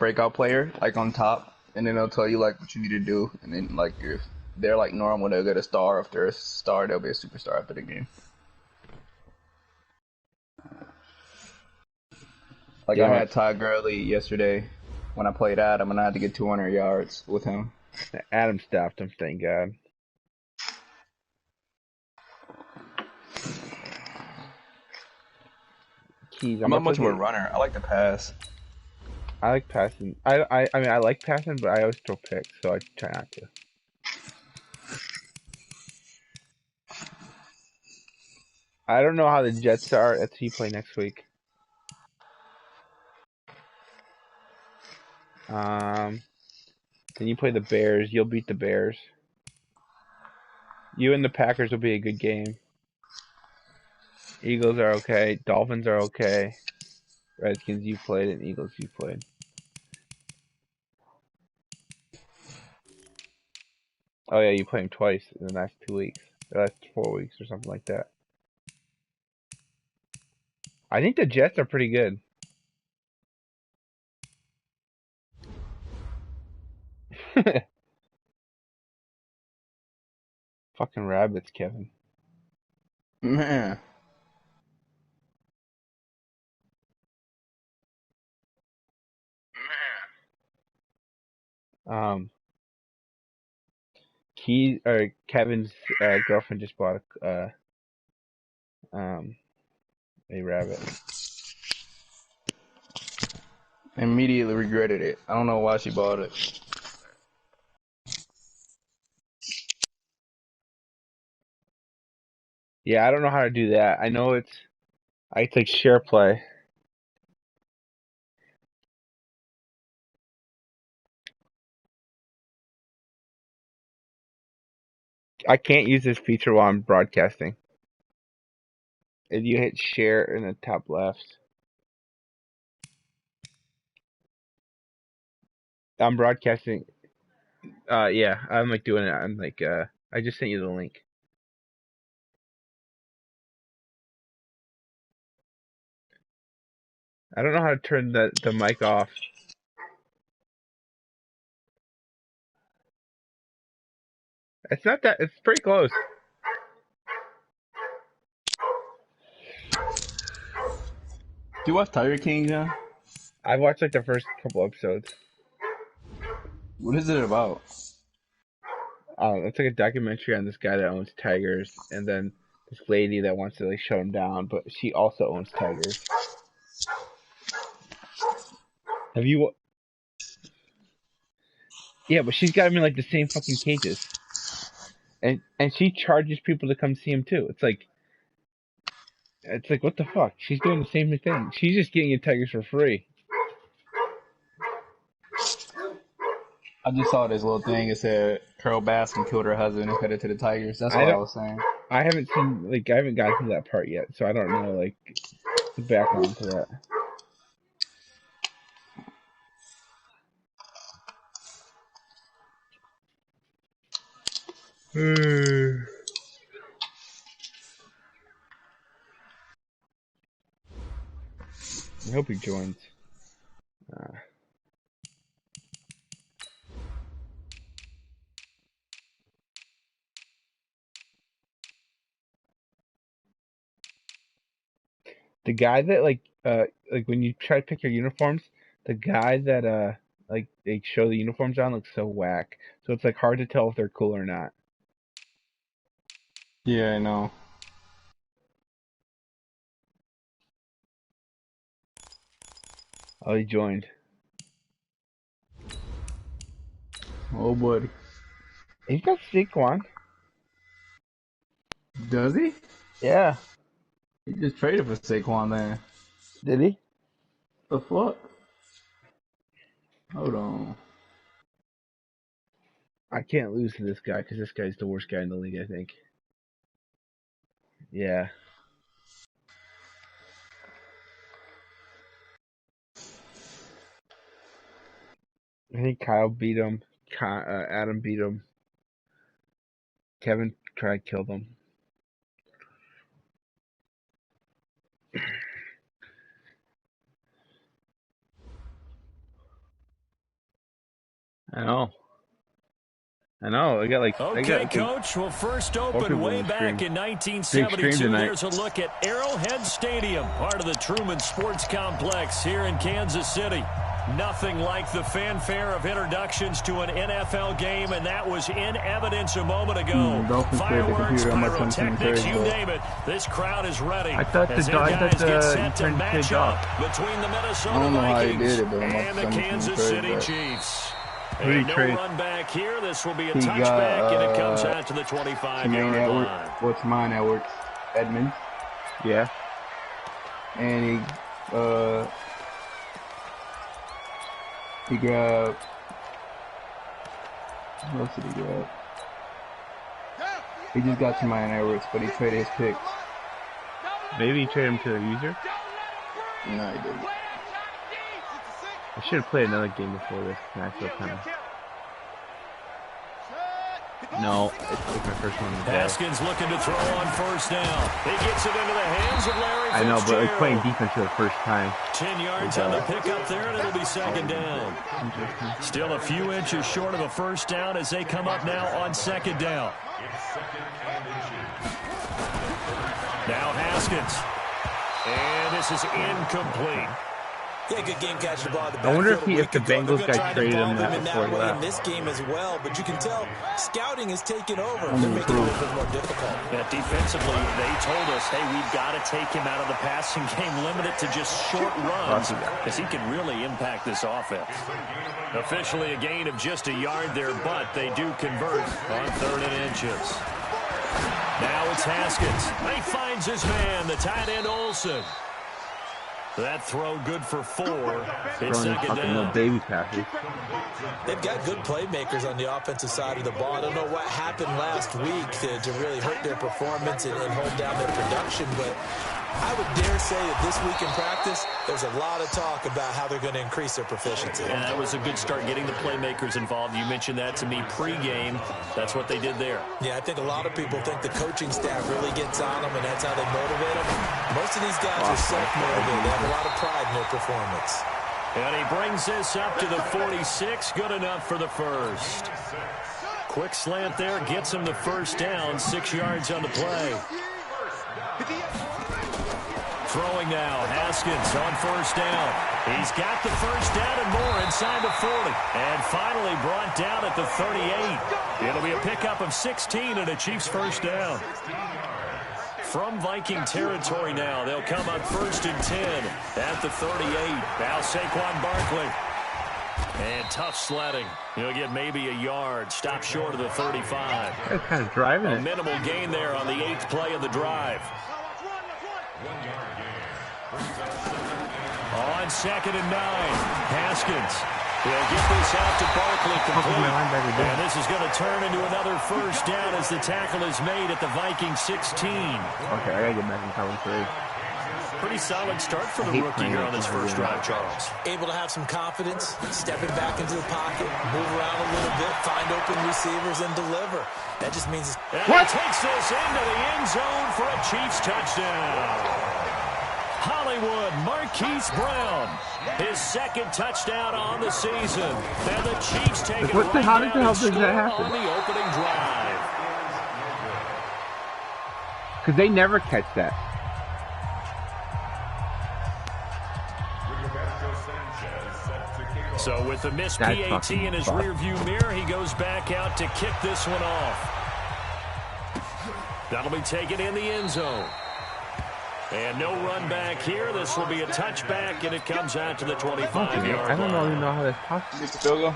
breakout player, like on top, and then they'll tell you like what you need to do, and then like if they're like normal, they'll get a star. If they're a star, they'll be a superstar after the game. Like I Yeah, had Todd Gurley yesterday when I played Adam, and I had to get 200 yards with him. Adam stopped him, thank God. Keys, I'm I'm not about to much of a look runner. I like to pass. I like passing. I mean, I like passing, but I always throw picks, so I try not to. I don't know how the Jets are. Let's see play next week. Um, then you play the Bears. You'll beat the Bears. You and the Packers will be a good game. Eagles are okay. Dolphins are okay. Redskins you played and Eagles you played. Oh yeah, you played them twice in the last 2 weeks. The last 4 weeks or something like that. I think the Jets are pretty good. Fucking rabbits, Kevin. Man, Um, Kevin's girlfriend just bought a rabbit. immediately regretted it. I don't know why she bought it. Yeah, I don't know how to do that. I know it's like share play. I can't use this feature while I'm broadcasting. If you hit share in the top left, I'm broadcasting. Yeah, I'm like doing it. I'm like, I just sent you the link. I don't know how to turn the mic off. It's not that. It's pretty close. Do you watch Tiger King, John? I watched like the first couple episodes. What is it about? It's like a documentary on this guy that owns tigers, and then this lady that wants to like shut him down, but she also owns tigers. Have you? Yeah, but she's got him in like the same fucking cages, and she charges people to come see him too. It's like what the fuck? She's doing the same thing. She's just getting in tigers for free. I just saw this little thing. It said Carol Baskin killed her husband and headed to the Tigers. That's I all I don't. was saying. I haven't seen like I haven't gotten to that part yet, so I don't know like the background to that. I hope he joins. Uh, the guy that like when you try to pick your uniforms, the guy that like they show the uniforms on looks so whack. So it's like hard to tell if they're cool or not. Yeah, I know. Oh, he joined. Oh, buddy. He's got Saquon. Does he? Yeah. He just traded for Saquon then. Did he? The fuck? Hold on. I can't lose to this guy because this guy's the worst guy in the league, I think. Yeah. I think Kyle beat him. Adam beat him. Kevin tried to kill them. I know. I got like. Okay, Coach. Well, first open way back in 1972. There's a look at Arrowhead Stadium, part of the Truman Sports Complex here in Kansas City. Nothing like the fanfare of introductions to an NFL game, and that was in evidence a moment ago. Fireworks, pyrotechnics, you name it. This crowd is ready. I thought as the guys get set to turned match up between the Minnesota Vikings and the Kansas City Chiefs. And no run back here. This will be a touchback, and it comes out to the 25-yard line. What's mine at work? Edmonds. Yeah. And he grabbed. What else did he grab? He just got to Mine Edwards, but he traded his pick. Maybe he traded him to the user? No, he didn't. I should have played another game before this matchup kind of. No, it's my first one. Haskins looking to throw on first down. He gets it into the hands of Larry Fitzgerald. I know, but like playing defense for the first time. 10 yards on the pickup there, and it'll be second down. Still a few inches short of a first down as they come up now on second down. Now Haskins. And this is incomplete. Yeah, good game catching the ball. I wonder if the Bengals guy traded him that before he left. In this game as well, but you can tell scouting is taking over. They're making it a little bit more difficult. Yeah, defensively, they told us, hey, we've got to take him out of the passing game, limit it to just short runs, because he can really impact this offense. Officially a gain of just a yard there, but they do convert on 3rd and inches. Now it's Haskins. He finds his man, the tight end Olsen. That throw good for 4. It's second down. Baby passes. They've got good playmakers on the offensive side of the ball. I don't know what happened last week to really hurt their performance and hold down their production, but I would dare say that this week in practice, there's a lot of talk about how they're going to increase their proficiency. And that was a good start getting the playmakers involved. You mentioned that to me pregame. That's what they did there. Yeah, I think a lot of people think the coaching staff really gets on them, and that's how they motivate them. Most of these guys are self-motivated. They have a lot of pride in their performance. And he brings this up to the 46. Good enough for the first. Quick slant there gets him the first down. 6 yards on the play. Throwing now, Haskins on first down. He's got the first down and more inside the 40. And finally brought down at the 38. It'll be a pickup of 16 and a Chiefs first down. From Viking territory now, they'll come up 1st and 10 at the 38. Now Saquon Barkley. And tough sledding. He'll get maybe a yard. Stop short of the 35. That's kind of driving it. A minimal gain there on the 8th play of the drive. On 2nd and 9, Haskins. He'll get this out to Barkley complete. And this is going to turn into another first down as the tackle is made at the Viking 16. Okay, I got to get back in cover 3. Pretty solid start for the rookie here on this first drive, Charles. Able to have some confidence, stepping back into the pocket, move around a little bit, find open receivers, and deliver. That just means... And he takes this into the end zone for a Chiefs touchdown. Hollywood, Marquise Brown, his 2nd touchdown on the season. And the Chiefs take it right down and score on the opening drive. Because they never catch that. So with the missed PAT in his rearview mirror, he goes back out to kick this one off. That'll be taken in the end zone. And no run back here. This will be a touchback, and it comes out to the 25-yard line. I don't even know how that's possible. Missed the field goal?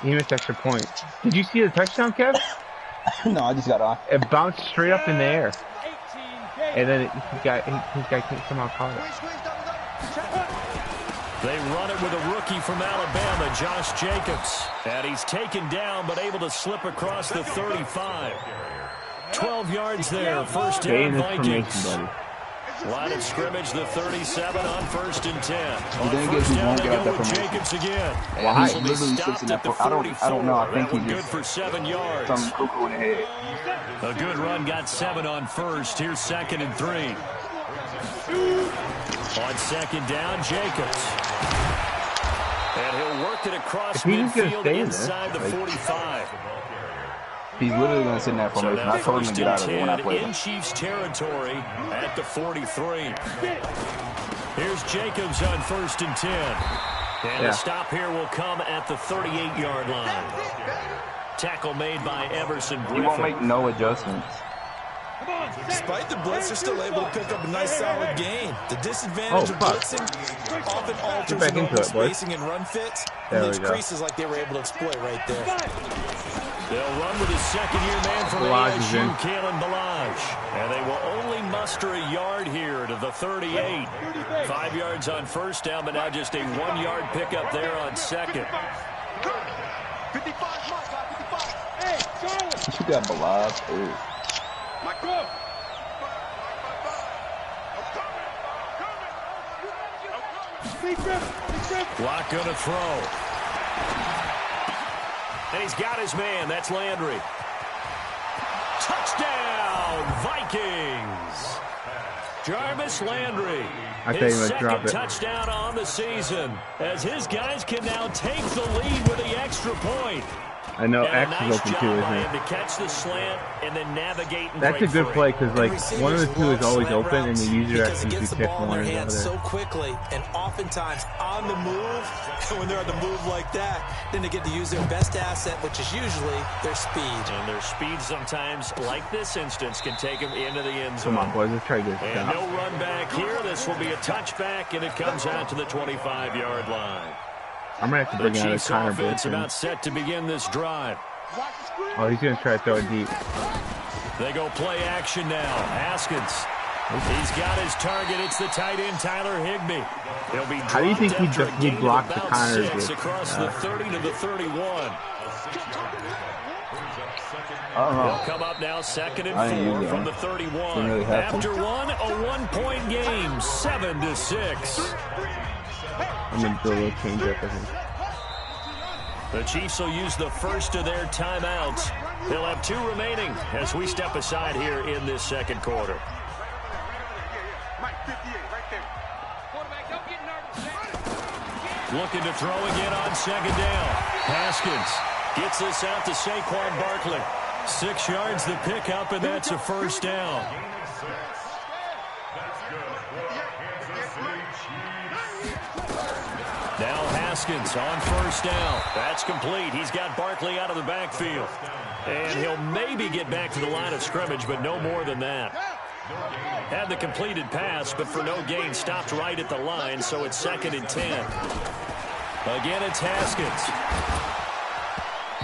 He missed extra point. Did you see the touchdown, Kev? No, I just got on. It bounced straight up in the air. And then his guy can't somehow caught it. They run it with a rookie from Alabama, Josh Jacobs. And he's taken down, but able to slip across the 35. 12 yards there, first down Vikings. Line of scrimmage, the 37 on 1st and 10. On first down, they go with Jacobs again. Why? This will be stopped at the 44. I don't know. I think he's good for 7 yards. Some cuckoo in the head. A good run, got 7 on first. Here's 2nd and 3. On 2nd down, Jacobs. And he'll work deflected across he's just gonna midfield stay in inside the 45. He's literally going to sit in that formation. I told him to get out of it when I played in him. Chiefs territory at the 43. Here's Jacobs on 1st and 10. And the stop here will come at the 38-yard line. Tackle made by Everson Griffin. He won't make no adjustments. Despite the blitz, they're still able to pick up a nice, solid gain. The disadvantage of blitzing often alters the normal spacing and run fits, and leaves creases like they were able to exploit right there. They'll run with his second-year man from ASU, Kalen Balaj. And they will only muster a yard here to the 38. 5 yards on 1st down, but now just a 1-yard pickup there on 2nd. You got Balaj, too. Block going to throw. And he's got his man. That's Landry. Touchdown, Vikings. Jarvis Landry. His second touchdown on the season, as his guys can now take the lead with the extra point. I know X is open too, isn't it? To catch the slant and then navigate and that's a good play because like one of the two is always open and the user actually gets the ball in their hands there. so quickly and oftentimes on the move. And when they're on the move like that, then they get to use their best asset, which is usually their speed. And their speed sometimes, like this instance, can take them into the end zone. Come on, boys, let's try this. And no run back here. This will be a touchback, and it comes out to the 25-yard line. I'm going to have to bring out a Connor offense about set to begin this drive. Oh, he's going to try to throw it deep. They go play action now. Haskins. He's got his target. It's the tight end, Tyler Higbee. He'll be how do you think he blocked the Connor? Across the 30 to the 31. They'll come up now 2nd and 4 from the 31. Really After one, a 1-point game, 7-6. I'm going to do a little change up, I think. The Chiefs will use the first of their timeouts. They'll have 2 remaining as we step aside here in this second quarter. Looking to throw again on 2nd down. Haskins gets this out to Saquon Barkley. 6 yards the pickup, and that's a 1st down. Now Haskins on 1st down. That's complete. He's got Barkley out of the backfield. And he'll maybe get back to the line of scrimmage, but no more than that. Had the completed pass, but for no gain, stopped right at the line, so it's 2nd and 10. Again, it's Haskins.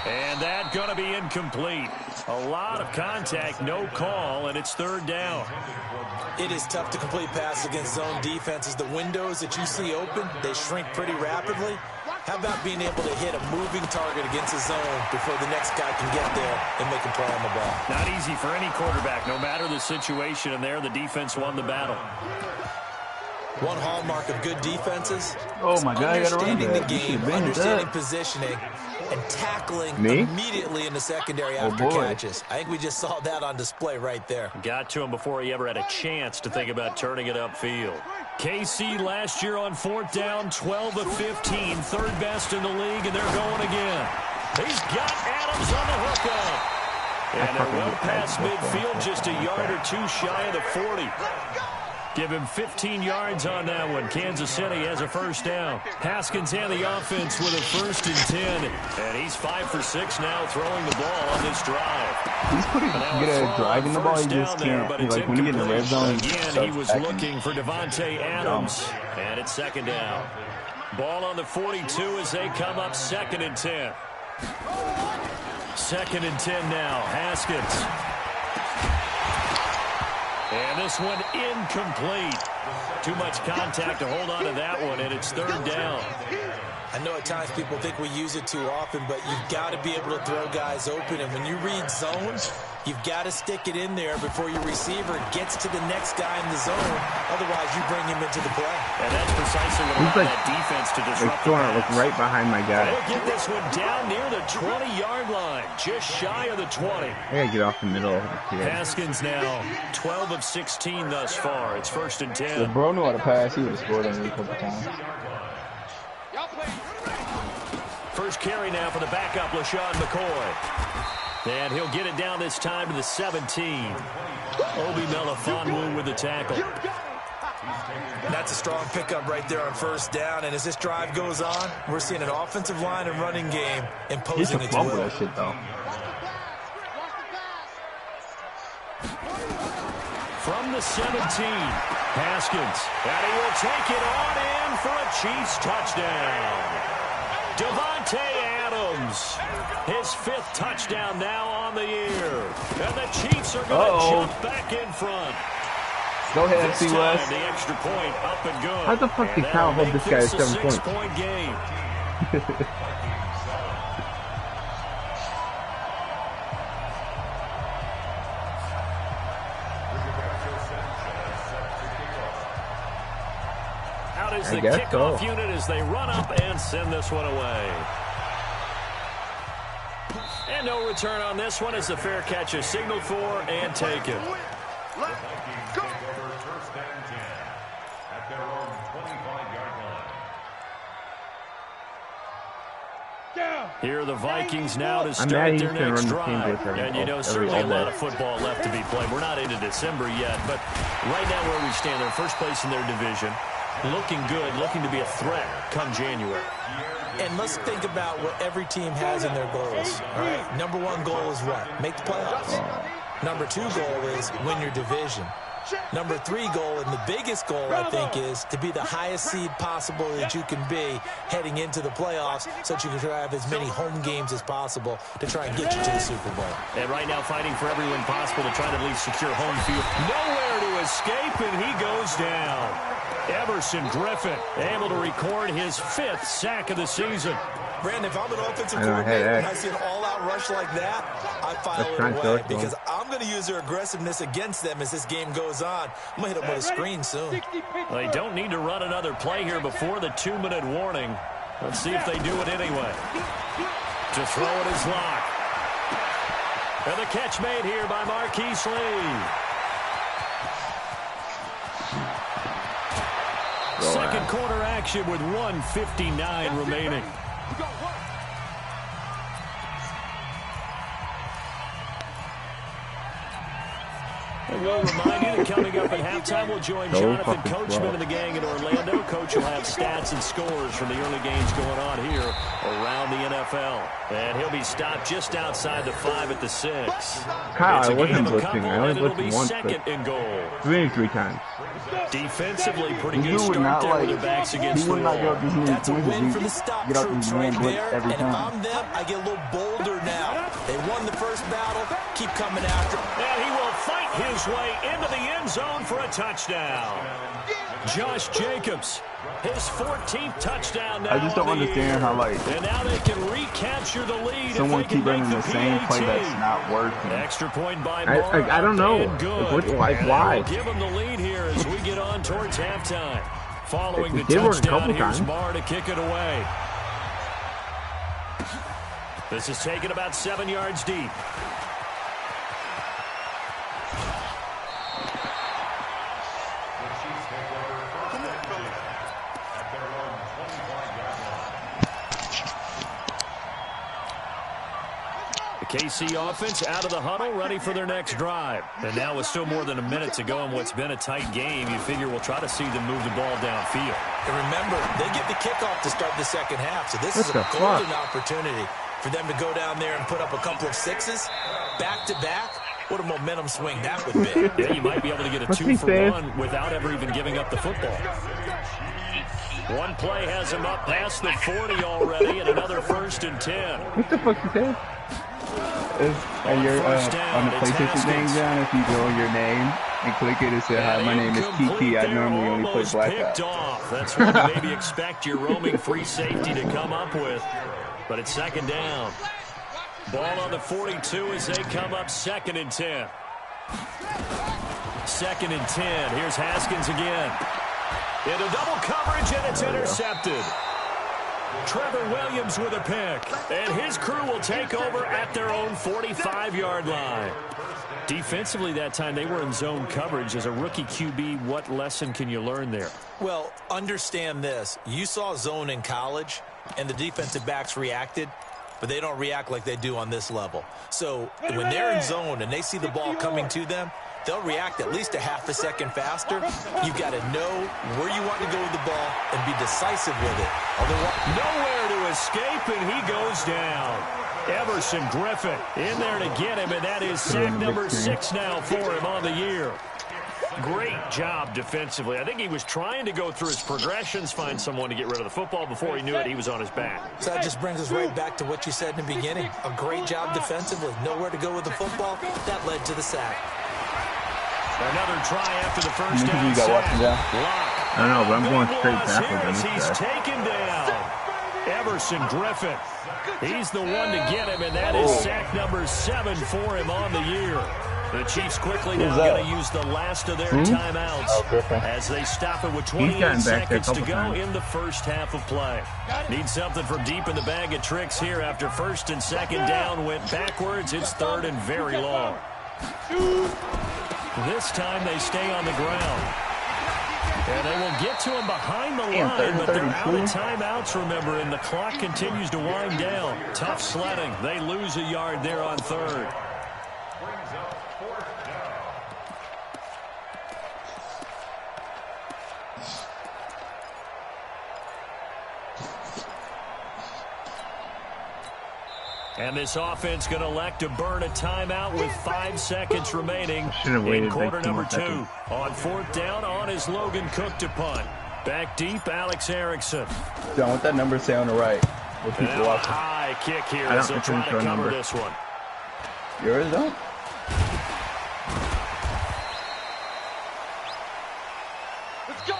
And that going to be incomplete. A lot of contact, no call, and it's 3rd down. It is tough to complete passes against zone defenses. The windows that you see open, they shrink pretty rapidly. How about being able to hit a moving target against a zone before the next guy can get there and make a play on the ball? Not easy for any quarterback, no matter the situation, and there the defense won the battle. One hallmark of good defenses is understanding the game, understanding positioning, and tackling immediately in the secondary after catches. I think we just saw that on display right there. Got to him before he ever had a chance to think about turning it upfield. KC last year on 4th down, 12 of 15, 3rd best in the league, and they're going again. He's got Adams on the hookup. And they're well past midfield, just a yard or 2 shy of the 40. Give him 15 yards on that one. Kansas City has a 1st down. Haskins and the offense with a 1st and 10. And he's 5 for 6 now throwing the ball on this drive. He's pretty good at driving the ball. He just can't. Like when you get in the red zone, again, he was looking for Devontae Adams. And it's 2nd down. Ball on the 42 as they come up 2nd and 10. 2nd and 10 now. Haskins. And this one incomplete. Too much contact to hold on to that one, and it's 3rd down. I know at times people think we use it too often, but you've got to be able to throw guys open. And when you read zones, you've got to stick it in there before your receiver gets to the next guy in the zone. Otherwise, you bring him into the play. And that's precisely what allowed that defense to disrupt the pass. Look right behind my guy. They'll get this one down near the 20-yard line, just shy of the 20. I got to get off the middle. Haskins now 12 of 16 thus far. It's 1st and 10. If bro knew how to pass, he would have scored on me a couple times. First carry now for the backup, LaShawn McCoy. And he'll get it down this time to the 17. Obi Melifonwu with the tackle. That's a strong pickup right there on first down. And as this drive goes on, we're seeing an offensive line and running game imposing its will. That shit, though. From the 17, Haskins. And he will take it on in for a Chiefs touchdown. Devontae Adams, his 5th touchdown now on the year. And the Chiefs are going to jump back in front. Go ahead, FC West. The extra point up and good. How the fuck did Cal hold this guy at 7 points? 6-point game. Out is the kickoff unit as they run up and send this one away. And no return on this one as the fair catch is signaled for and taken. Here are the Vikings now to start their next drive. And, you know, certainly a lot of football left to be played. We're not into December yet, but right now where we stand, they're first place in their division. Looking good, looking to be a threat come January. And let's think about what every team has in their goals. All right, number 1 goal is what? Make the playoffs. Number 2 goal is win your division. Number 3 goal, and the biggest goal, I think, is to be the highest seed possible that you can be heading into the playoffs so that you can have as many home games as possible to try and get you to the Super Bowl. And right now fighting for every win possible to try to at least secure home field. Nowhere to escape, and he goes down. Everson Griffin able to record his 5th sack of the season. Brandon, if I'm an offensive coordinator and I see an all-out rush like that, I file it away because I'm going to use their aggressiveness against them as this game goes on. I'm going to hit them with a screen soon. They don't need to run another play here before the 2-minute warning. Let's see if they do it anyway. To throw it is Locke. And the catch made here by Marquise Lee. Second quarter action with 1:59 remaining. And we'll remind you that coming up at halftime, we'll join Jonathan Coachman and the gang in Orlando. Coach will have stats and scores from the early games going on here around the NFL. And he'll be stopped just outside the 5 at the 6. Kyle, I wasn't blitzing. I only blitzed once, second and goal. 3 times. Defensively, pretty good start there with their backs against the wall. That's a win for the stop troops right there. And if I'm them, I get a little bolder now. They won the first battle. Keep coming after. And he will fight his way into the end zone for a touchdown. Josh Jacobs, his 14th touchdown now. I just don't understand how, like, and now they can recapture the lead. Someone keep running the same play that's not working. Extra point by I don't know. Why? Give them the lead here as we get on towards halftime. Following the touchdown, here's Marr to kick it away. This is taken about 7 yards deep. KC offense out of the huddle, ready for their next drive. And now with still more than a minute to go in what's been a tight game, you figure we'll try to see them move the ball downfield. And remember, they get the kickoff to start the second half, so this is a golden opportunity for them to go down there and put up a couple of 6s back-to-back. What a momentum swing that would be. Yeah, you might be able to get a 2-for-1 without ever even giving up the football. One play has him up past the 40 already, and another 1st and 10. What the fuck is that? On the PlayStation thing, John, if you go your name and click it and say, hi, my name is Kiki, I normally only play Black Ops. That's what you maybe expect your roaming free safety to come up with. But it's second down. Ball on the 42 as they come up 2nd and 10. 2nd and 10. Here's Haskins again. Into double coverage, and it's intercepted. Trevor Williams with a pick. And his crew will take over at their own 45-yard line. Defensively that time, they were in zone coverage. As a rookie QB, what lesson can you learn there? Well, understand this. You saw zone in college. and the defensive backs reacted, but they don't react like they do on this level. So when they're in zone and they see the ball coming to them, they'll react at least a half a second faster. You've got to know where you want to go with the ball and be decisive with it. Nowhere to escape, and he goes down. Everson Griffin in there to get him, and that is sack number 6 now for him on the year. Great job defensively. I think he was trying to go through his progressions, find someone to get rid of the football. Before he knew it, he was on his back. So that just brings us right back to what you said in the beginning. A great job defensively. Nowhere to go with the football. That led to the sack. Another try after the first down. You got watching down? I don't know, but I'm going straight backwards. He's taken down. Everson Griffin. He's the one to get him, and that is sack number 7 for him on the year. The Chiefs quickly now going to use the last of their timeouts as they stop it with 28 seconds to go in the first half of play. Need something from deep in the bag of tricks here after first and second down went backwards. It's third and very long. This time they stay on the ground. And they will get to him behind the line, but they're out of timeouts, remember, and the clock continues to wind down. Tough sledding. They lose a yard there on third. And this offense going to elect to burn a timeout with 5 seconds remaining in quarter number 2. On fourth down, on is Logan Cook to punt. Back deep, Alex Erickson. John, what that number say on the right? High kick here as they'll try to cover this one. Yours don't?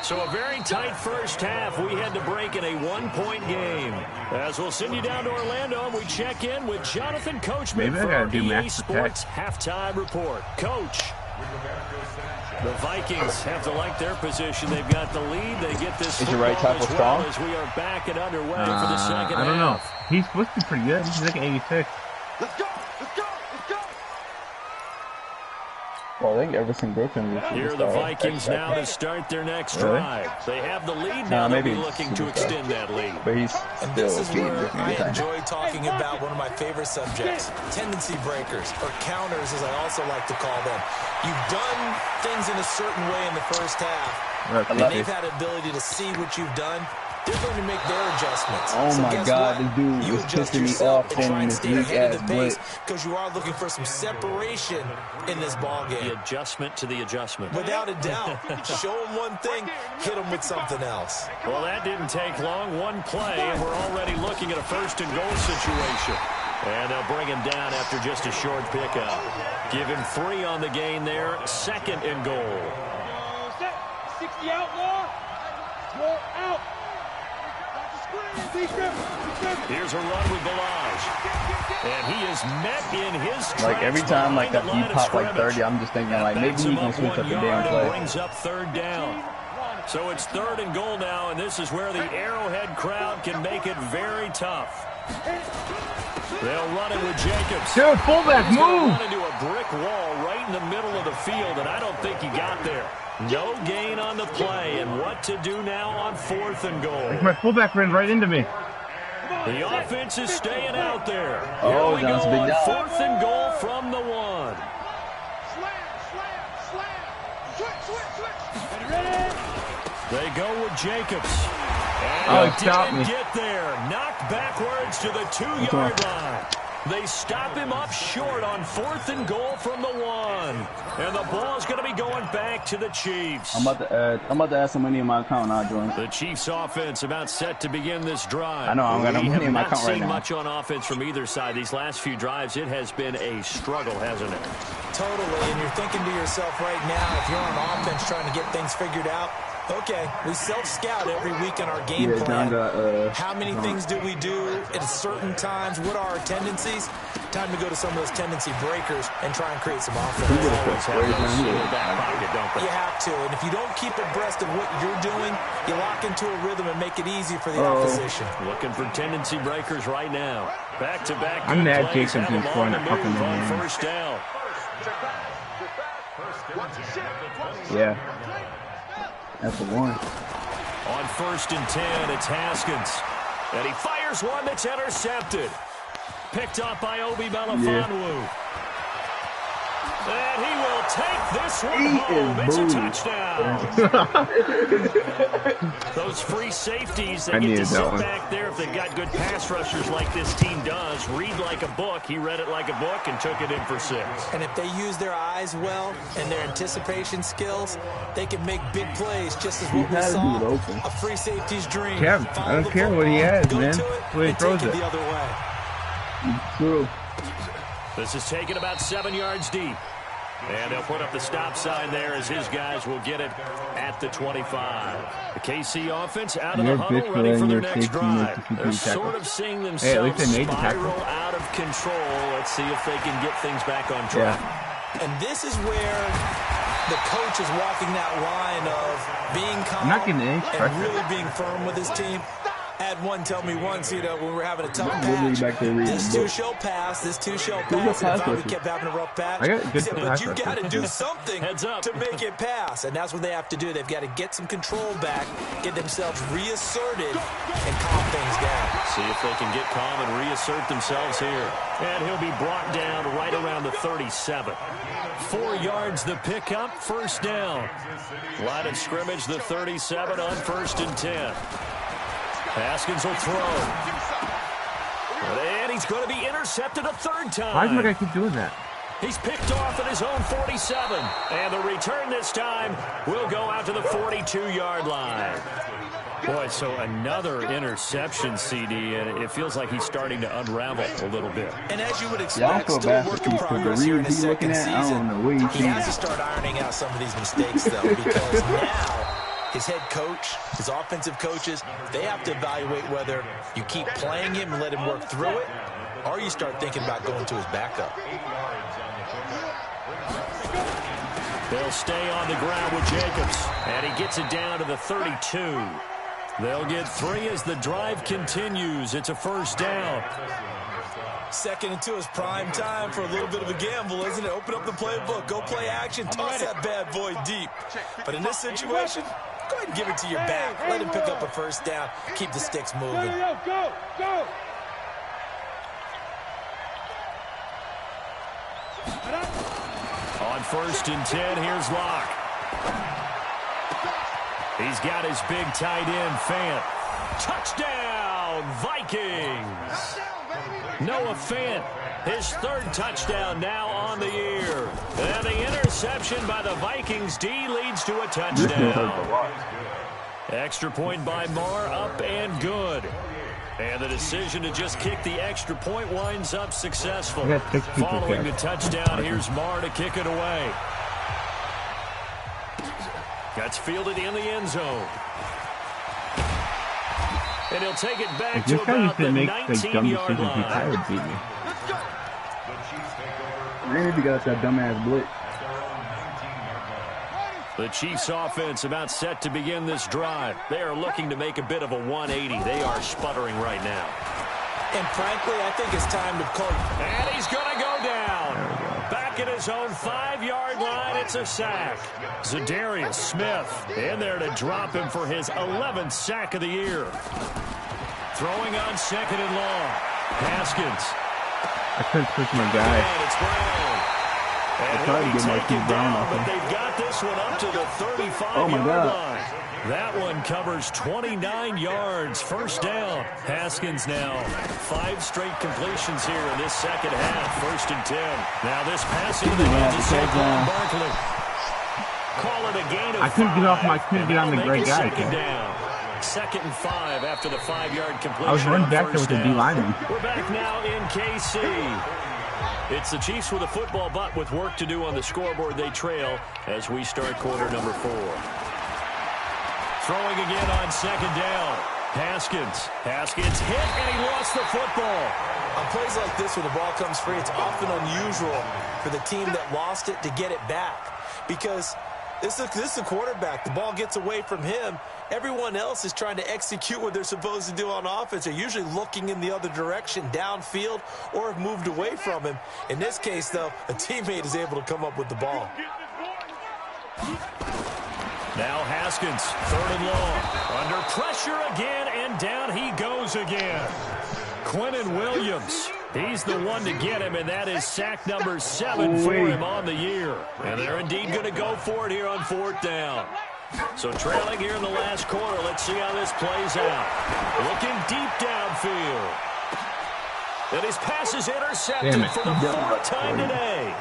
So a very tight first half. We had to break in a 1-point game. As we'll send you down to Orlando, we check in with Jonathan Coachman for our EA Sports Halftime Report. Coach, the Vikings have to like their position. They've got the lead. They get this football right tackle as well as we are back and underway for the second half. I don't know. He's supposed to be pretty good. He's like 86. Let's go! Let's go! Let's go! Well, I think Everson Griffin is here are the Vikings now to start their next drive. They have the lead now. They'll be looking to extend that lead. But he's and this is where I enjoy talking about one of my favorite subjects, tendency breakers, or counters as I also like to call them. You've done things in a certain way in the first half, and they've had the ability to see what you've done. They're going to make their adjustments. Oh so my God, this dude you is adjust pissing me yourself off and try and stay ahead of the pace blitz. because you are looking for some separation in this ball game. The adjustment to the adjustment. Without a doubt. Show them one thing, hit them with something else. Well, that didn't take long. One play, and we're already looking at a first and goal situation. And they'll bring him down after just a short pickup. Give him 3 on the gain there. Second and goal. 60 out, more out. Here's a run with Balaj. And he is met in his tracks. Like every time like that you pop like 30, I'm just thinking like maybe he can switch up the damn play. Brings up third down. So it's third and goal now, and this is where the Arrowhead crowd can make it very tough. They'll run it with Jacobs. Dude, fullback, move! Run into a brick wall right in the middle of the field, and I don't think he got there. No gain on the play, and what to do now on fourth and goal. Like my fullback ran right into me. The offense is staying out there. Oh, Here we go that's a big on job. fourth and goal from the 1. They go with Jacobs. And he didn't get there. Knocked backwards to the 2-yard line. They stop him up short on fourth and goal from the 1. And the ball's going to be going back to the Chiefs. I'm about to add some money in my account now, Jordan. The Chiefs offense about set to begin this drive. I know, I'm going to money in my account right now. We haven't seen much on offense from either side. These last few drives, it has been a struggle, hasn't it? Totally, and you're thinking to yourself right now, if you're on offense trying to get things figured out, okay, we self-scout every week in our game plan. How many things do we do at certain times? What are our tendencies? Time to go to some of those tendency breakers and try and create some offense. You have to, and if you don't keep abreast of what you're doing, you lock into a rhythm and make it easy for the opposition. Looking for tendency breakers right now. Back-to-back. I'm mad Jacobs is going to fucking on first down. Yeah. That's the 1. On first and 10, it's Haskins. And he fires one that's intercepted. Picked up by Obi Melifonwu. And he will take this one home. It's a touchdown. Those free safeties, they get to sit back there if they've got good pass rushers like this team does. Read like a book. He read it like a book and took it in for 6. And if they use their eyes well and their anticipation skills, they can make big plays just as what we saw. A free safety's dream. Kevin, I don't care what he has, man. Where he throws it. The other way. True. This is taken about 7 yards deep. And they'll put up the stop sign there as his guys will get it at the 25. The KC offense out of the huddle, ready for their next drive. They're sort of seeing themselves spiral out of control. Let's see if they can get things back on track. Yeah. And this is where the coach is walking that line of being calm and really being firm with his team. Had one tell me once, when we're having a tough patch, this too shall pass, this too shall pass. And if we kept having a rough patch, he said, but you got to do something to make it pass. And that's what they have to do. They've got to get some control back, get themselves reasserted, and calm things down. See if they can get calm and reassert themselves here. And he'll be brought down right around the 37. 4 yards the pickup, first down. Line of scrimmage, the 37 on 1st and 10. Haskins will throw. And he's going to be intercepted a 3rd time. Why does my guy keep doing that? He's picked off at his own 47. And the return this time will go out to the 42-yard line. Boy, so another interception, CD, and it feels like he's starting to unravel a little bit. And as you would expect, still work in progress here in his second season. He has to start ironing out some of these mistakes, though, because now his head coach, his offensive coaches, they have to evaluate whether you keep playing him and let him work through it, or you start thinking about going to his backup. They'll stay on the ground with Jacobs, and he gets it down to the 32. They'll get 3 as the drive continues. It's a first down. 2nd and 2 is prime time for a little bit of a gamble, isn't it? Open up the playbook, go play action, toss that bad boy deep. But in this situation, go ahead and give it to your back. Let him pick up a first down. Keep the sticks moving. Go, go. On 1st and 10, here's Locke. He's got his big tight end, Fant. Touchdown, Vikings! Noah Fant, his 3rd touchdown now on the year. And the interception by the Vikings D leads to a touchdown. Extra point by Marr, up and good. And the decision to just kick the extra point winds up successful. Following the touchdown, here's Marr to kick it away. Gets fielded in the end zone. And he'll take it back to about the 19-yard line. Maybe got that dumbass blitz. The Chiefs offense about set to begin this drive. They are looking to make a bit of a 180. They are sputtering right now. And frankly, I think it's time to call. And he's going to go down. Back at his own 5-yard line, it's a sack. Zadarius Smith in there to drop him for his 11th sack of the year. Throwing on 2nd and long. Haskins. I couldn't switch my guy. And it's Brown. And I tried to get my team Brown off him. But they've got this one up to the 35-yard line. That one covers 29 yards. First down. Haskins now 5 straight completions here in this second half. 1st and 10. Now this passing to the hands of Saquon Barkley. Call it a gain of 5. I couldn't get off my, couldn't get on the great guy. Down. 2nd and 5 after the 5-yard completion. I was running back there with the D lineman. We're back now in KC. It's the Chiefs with a football, but with work to do on the scoreboard. They trail as we start quarter number 4. Throwing again on 2nd down. Haskins hit, and he lost the football. On plays like this where the ball comes free, it's often unusual for the team that lost it to get it back. Because this is a quarterback. The ball gets away from him. Everyone else is trying to execute what they're supposed to do on offense. They're usually looking in the other direction, downfield, or have moved away from him. In this case, though, a teammate is able to come up with the ball. Now Haskins, 3rd and long. Under pressure again, and down he goes again. Quinnen Williams, he's the one to get him, and that is sack number 7 for him on the year. And they're indeed going to go for it here on 4th down. So trailing here in the last quarter, let's see how this plays out. Looking deep downfield. And his pass is intercepted for the 4th time today.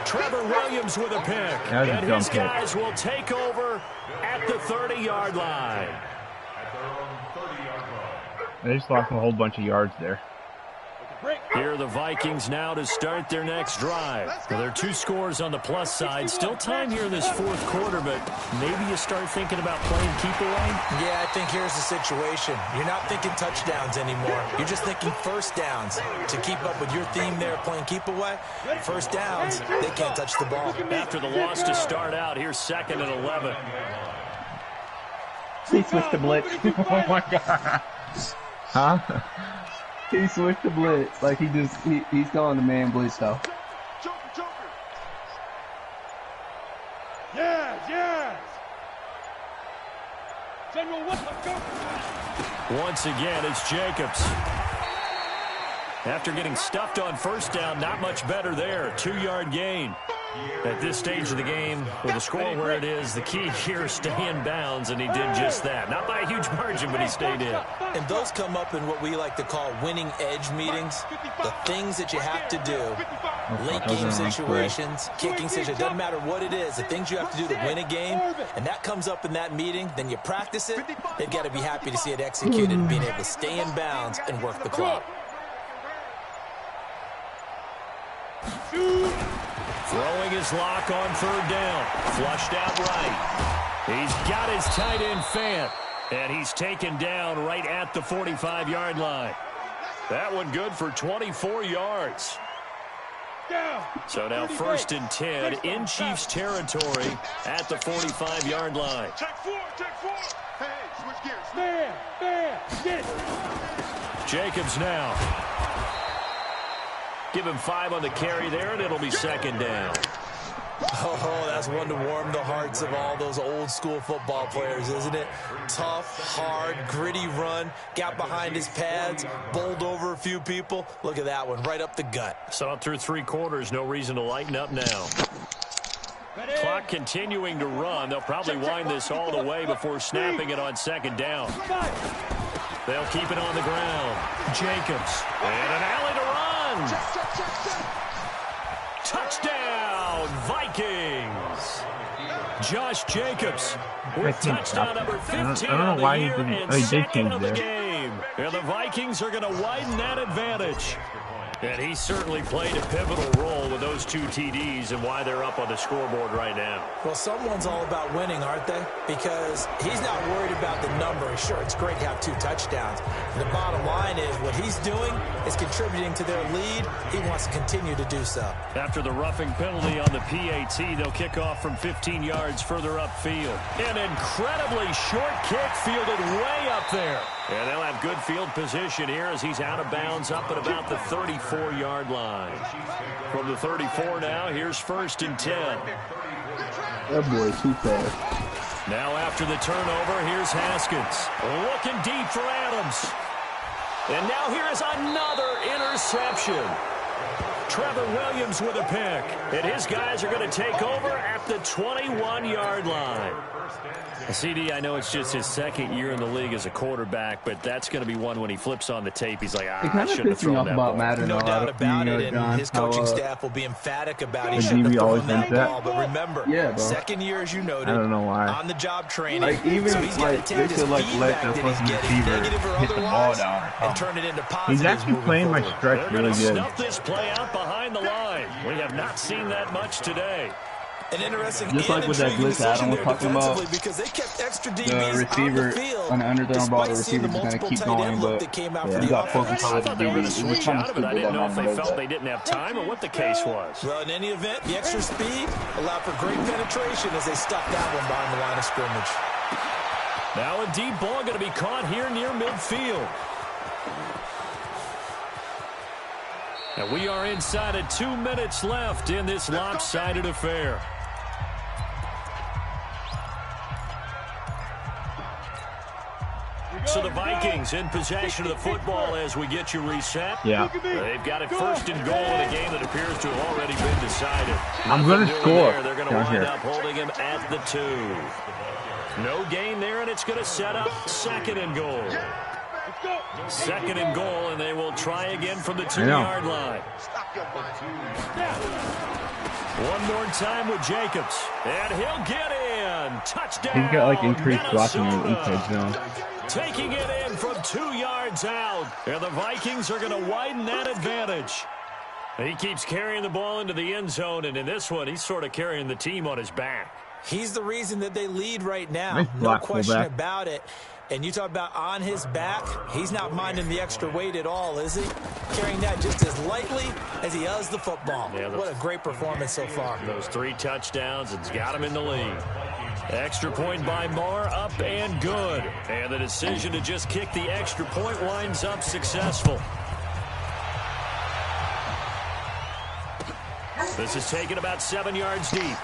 Trevor Williams with a pick. And his guys will take over at the 30-yard line. They just lost a whole bunch of yards there. Here are the Vikings now to start their next drive. Well, there are 2 scores on the plus side. Still time here in this 4th quarter, but maybe you start thinking about playing keep away? Yeah, I think here's the situation. You're not thinking touchdowns anymore. You're just thinking first downs. To keep up with your theme there, playing keep away, first downs, they can't touch the ball. After the loss to start out, here's 2nd and 11. He switched to blitz. Oh my god. Huh? He switched to blitz. Like he's going to man blitz though. Yes. General, let's go. Once again, it's Jacobs. After getting stuffed on 1st down, not much better there. 2-yard gain. At this stage of the game, with the score where it is, the key here is stay in bounds, and he did just that. Not by a huge margin, but he stayed in. And those come up in what we like to call winning edge meetings. The things that you have to do. Late game situations, kicking situations, doesn't matter what it is. The things you have to do to win a game, and that comes up in that meeting, then you practice it. They've got to be happy to see it executed and being able to stay in bounds and work the clock. Throwing his lock on 3rd down. Flushed out right. He's got his tight end Fant. And he's taken down right at the 45-yard line. That one good for 24 yards. So now 1st and 10 in Chiefs territory at the 45-yard line. Check 4. Hey, switch gears. Man, get it. Jacobs now. Give him 5 on the carry there, and it'll be 2nd down. Oh, that's one to warm the hearts of all those old-school football players, isn't it? Tough, hard, gritty run, got behind his pads, bowled over a few people. Look at that one, right up the gut. Saw it through 3 quarters, no reason to lighten up now. Clock continuing to run. They'll probably wind this all the way before snapping it on 2nd down. They'll keep it on the ground. Jacobs, and an alley to run. Touchdown, Vikings. Josh Jacobs with touchdown number 15 on the year and 2nd of the game. And the Vikings are going to widen that advantage. And he certainly played a pivotal role with those 2 TDs and why they're up on the scoreboard right now. Well, someone's all about winning, aren't they? Because he's not worried about the number. Sure, it's great to have 2 touchdowns. The bottom line is what he's doing is contributing to their lead. He wants to continue to do so. After the roughing penalty on the PAT, they'll kick off from 15 yards further upfield. An incredibly short kick fielded way up there. And they'll have good field position here as he's out of bounds up at about the 34-yard line. From the 34 now, here's 1st and 10. That boy too fast. Now after the turnover, here's Haskins. Looking deep for Adams. And now here is another interception. Trevor Williams with a pick. And his guys are going to take over at the 21-yard line. CD, I know it's just his 2nd year in the league as a quarterback, but that's going to be one when he flips on the tape. He's like, I shouldn't have thrown that ball. Madden, no doubt about it, and his coaching staff will be emphatic about he shouldn't have thrown that ball. But remember, 2nd year, as you noted, I don't know why. on-the-job training. Like, even so he's got to take this feedback that he's getting, negative or otherwise, and turn it into positives. He's actually playing my stretch really good. Snuff this play out behind the line. We have not seen that much today. An interesting just like with that blitz Adam was talking about, because they kept extra DBs the receiver on the underthrown ball, the receiver just going to keep going, but he got focused on the DB. Switch out of it. I didn't know if they felt they didn't have time or what the case was. Well, in any event, the extra speed allowed for great penetration as they stuffed that one behind the line of scrimmage. Now a deep ball going to be caught here near midfield. And we are inside of 2 minutes left in this lopsided affair. Vikings in possession of the football as we get you reset. Yeah. They've got it first and goal in a game that appears to have already been decided. I'm going to score. They're going to wind up holding him at the 2. No gain there, and it's going to set up second and goal. Second and goal, and they will try again from the 2-yard line. One more time with Jacobs, and he'll get in. Touchdown. He's got like increased blocking in the inside zone. Taking it in from 2 yards out, and the Vikings are going to widen that advantage. He keeps carrying the ball into the end zone, and in this one, he's sort of carrying the team on his back. He's the reason that they lead right now. Nice No block, question fullback. about it. And you talk about on his back, he's not minding the extra weight at all, is he? Carrying that just as lightly as he does the football. Yeah, what a great performance so far. Those 3 touchdowns, it's got him in the lead. Extra point by Marr, up and good. And the decision to just kick the extra point winds up successful. This is taken about 7 yards deep.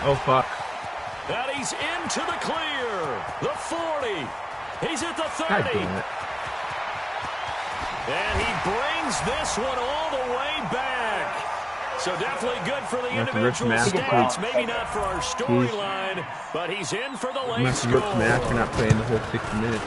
Oh, fuck. And he's into the clear. The 40. He's at the 30. God damn it. And he brings this one all the way back. So definitely good for the individual stats. Maybe not for our storyline, but he's in for the late Must score. rip Mac for not playing the whole 60 minutes.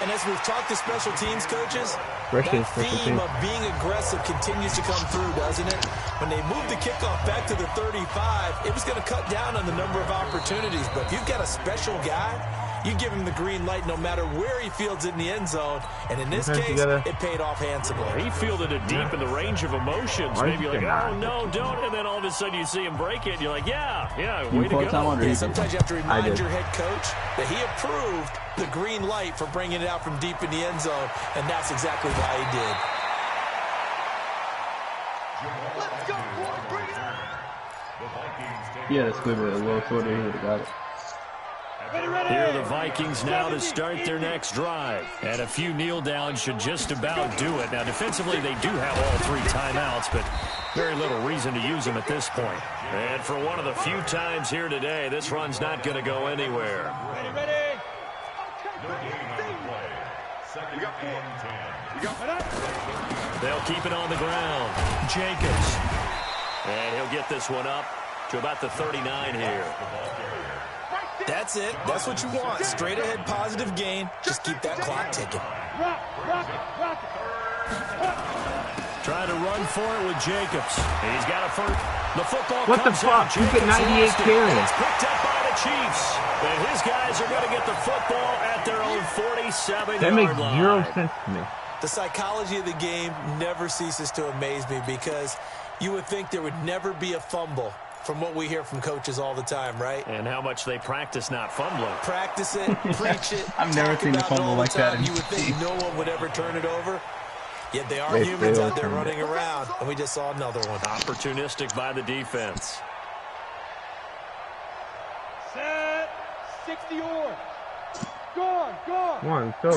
And as we've talked to special teams coaches, Especially that special theme teams. of being aggressive continues to come through, doesn't it? When they moved the kickoff back to the 35, it was going to cut down on the number of opportunities. But if you've got a special guy, you give him the green light no matter where he fields it in the end zone. And in this case, it paid off handsomely. He fielded it deep in the range of emotions. Why Maybe is like, he oh, not? no, don't. And then all of a sudden you see him break it, and you're like, yeah, way to call time go. on or Yeah, he sometimes you have to remind did. your head coach that he approved the green light for bringing it out from deep in the end zone, and that's exactly why he did. Let's go, boy. Bring it. Yeah, that's good. A little shorter, he would have got it. Here are the Vikings now to start their next drive. And a few kneel downs should just about do it. Now, defensively, they do have all 3 timeouts, but very little reason to use them at this point. And for one of the few times here today, this run's not going to go anywhere. Ready. They'll keep it on the ground. Jacobs. And he'll get this one up to about the 39 here. That's it. That's what you want. Straight ahead positive gain. Just keep that clock ticking. Trying to run for it with Jacobs. He's got a first. The football What the comes out. fuck? You get Jacobs 98 lost it. carries. It's picked up by the Chiefs. And his guys are going to get the football at their own 47-yard That makes line. 0 sense to me. The psychology of the game never ceases to amaze me because you would think there would never be a fumble from what we hear from coaches all the time, right? And how much they practice not fumbling. Practice it, preach it. I've never talk seen a about it fumble all the like that time. in You would think no one would ever turn it over. Yet they are They humans fail out there to. running around, and we just saw another one. Opportunistic by the defense. Set. 60 or. Gone. Come on, go.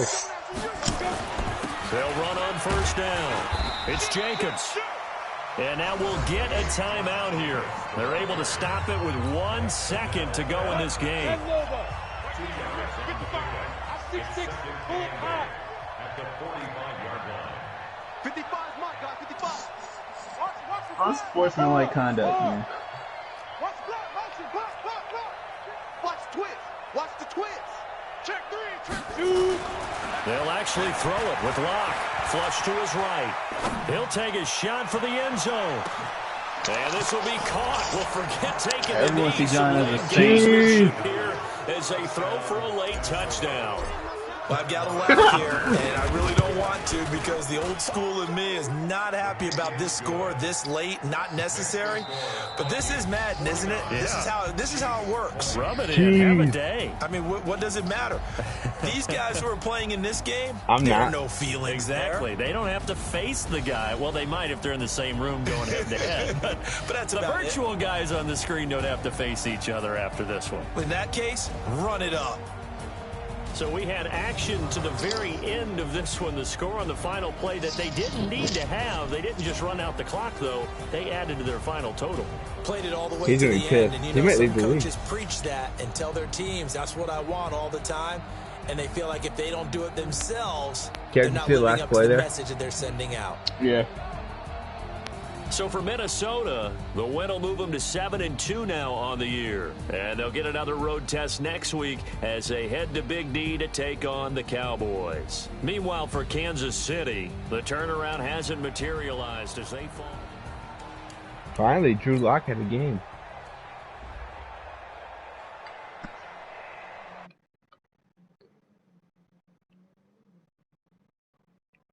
They'll run on first down. It's Jacobs. And now we'll get a timeout here. They're able to stop it with 1 second to go in this game. 55. Pull it high. 55 is my guy. 55. Unsportsmanlike conduct, man. Watch block motion. Block. Watch twist. Watch the twist. Check 3. Check 2. They'll actually throw it with Locke. Flush to his right. He'll take a shot for the end zone. And this will be caught. We'll forget taking Everyone the see knee. John Some as a late safety. gamesmanship here as they throw for a late touchdown. Well, I've got to laugh here, and I really don't want to because the old school in me is not happy about this score this late, not necessary. But this is Madden, isn't it? Yeah. This is how it works. Rub it in. Have a day. I mean, what does it matter? These guys who are playing in this game, I'm there are not. no feelings Exactly. there. They don't have to face the guy. Well, they might if they're in the same room going head to head. But that's the about it. virtual guys on the screen don't have to face each other after this one. In that case, run it up. So we had action to the very end of this one. The score on the final play that they didn't need to have. They didn't just run out the clock, though. They added to their final total. Played it all the way He's to gonna the be end. pissed. And you He know, might some leave the league. coaches preach that and tell their teams, that's what I want all the time. and they feel like if they don't do it themselves, Care they're to not see the living last up play to the there? message that they're sending out. Yeah. So for Minnesota, the win will move them to 7-2 now on the year. And they'll get another road test next week as they head to Big D to take on the Cowboys. Meanwhile, for Kansas City, the turnaround hasn't materialized as they fall. Finally, Drew Lock had a game.